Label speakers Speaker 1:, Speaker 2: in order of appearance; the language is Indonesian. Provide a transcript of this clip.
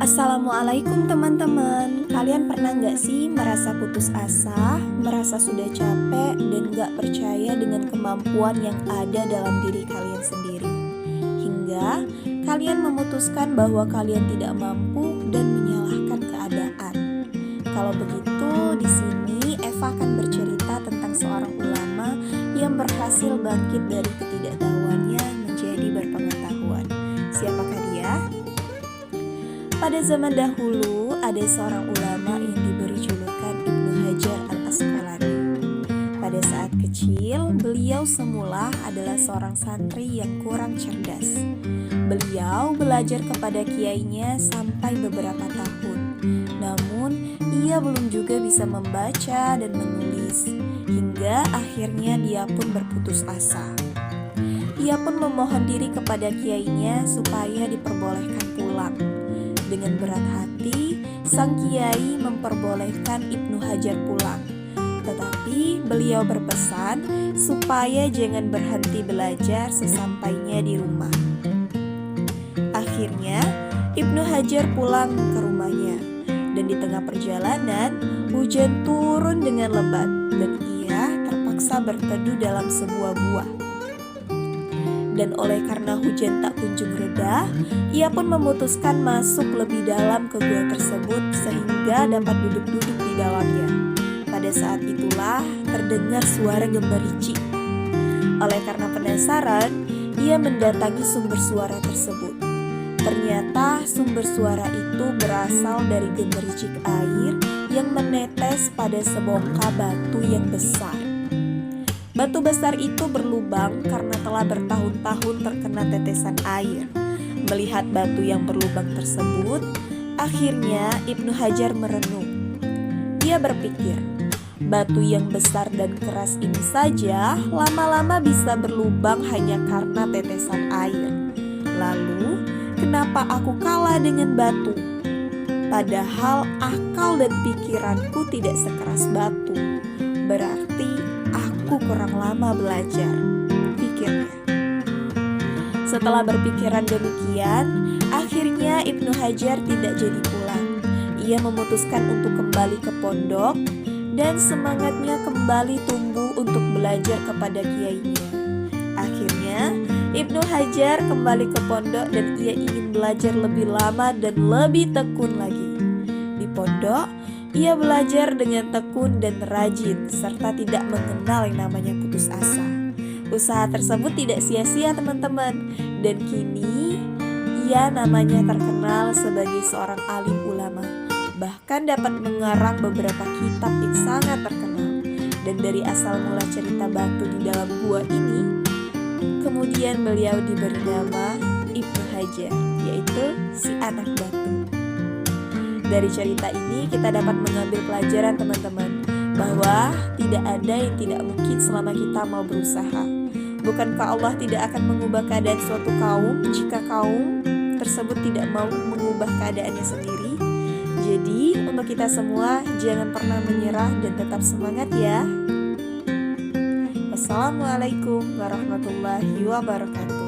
Speaker 1: Assalamualaikum teman-teman. Kalian pernah nggak sih merasa putus asa, merasa sudah capek, dan nggak percaya dengan kemampuan yang ada dalam diri kalian sendiri? Hingga kalian memutuskan bahwa kalian tidak mampu dan menyalahkan keadaan. Kalau begitu, di sini Eva akan bercerita tentang seorang ulama yang berhasil bangkit dari ketidaktahuannya menjadi berpengetahuan. Siapakah dia? Pada zaman dahulu, ada seorang ulama yang diberi julukan Ibnu Hajar al-Asqalani. Pada saat kecil, beliau semula adalah seorang santri yang kurang cerdas. Beliau belajar kepada kiainya sampai beberapa tahun. Namun, ia belum juga bisa membaca dan menulis. Hingga akhirnya dia pun berputus asa. Ia pun memohon diri kepada kiainya supaya diperbolehkan pulang. Dengan berat hati, sang kiai memperbolehkan Ibnu Hajar pulang. Tetapi beliau berpesan supaya jangan berhenti belajar sesampainya di rumah. Akhirnya, Ibnu Hajar pulang ke rumahnya. Dan di tengah perjalanan, hujan turun dengan lebat dan ia terpaksa berteduh dalam sebuah gua. Dan oleh karena hujan tak kunjung reda, ia pun memutuskan masuk lebih dalam ke gua tersebut sehingga dapat duduk-duduk di dalamnya. Pada saat itulah terdengar suara gemericik. Oleh karena penasaran, ia mendatangi sumber suara tersebut. Ternyata sumber suara itu berasal dari gemericik air yang menetes pada sebongkah batu yang besar. Batu besar itu berlubang karena telah bertahun-tahun terkena tetesan air. Melihat batu yang berlubang tersebut, akhirnya Ibnu Hajar merenung. Ia berpikir, batu yang besar dan keras ini saja lama-lama bisa berlubang hanya karena tetesan air. Lalu, kenapa aku kalah dengan batu? Padahal akal dan pikiranku tidak sekeras batu. Berarti aku kurang lama belajar, pikirnya. Setelah berpikiran demikian, akhirnya Ibnu Hajar tidak jadi pulang. Ia memutuskan untuk kembali ke pondok dan semangatnya kembali tumbuh untuk belajar kepada kiainya. Akhirnya, Ibnu Hajar kembali ke pondok dan ia ingin belajar lebih lama dan lebih tekun lagi. Di pondok, ia belajar dengan tekun dan rajin serta tidak mengenal yang namanya putus asa. Usaha tersebut tidak sia-sia teman-teman. Dan kini ia namanya terkenal sebagai seorang alim ulama. Bahkan dapat mengarang beberapa kitab yang sangat terkenal. Dan dari asal mula cerita batu di dalam gua ini, kemudian beliau diberi nama Ibnu Hajar, yaitu si anak batu. Dari cerita ini kita dapat mengambil pelajaran teman-teman, bahwa tidak ada yang tidak mungkin selama kita mau berusaha. Bukankah Allah tidak akan mengubah keadaan suatu kaum jika kaum tersebut tidak mau mengubah keadaannya sendiri? Jadi untuk kita semua jangan pernah menyerah dan tetap semangat ya. Wassalamualaikum warahmatullahi wabarakatuh.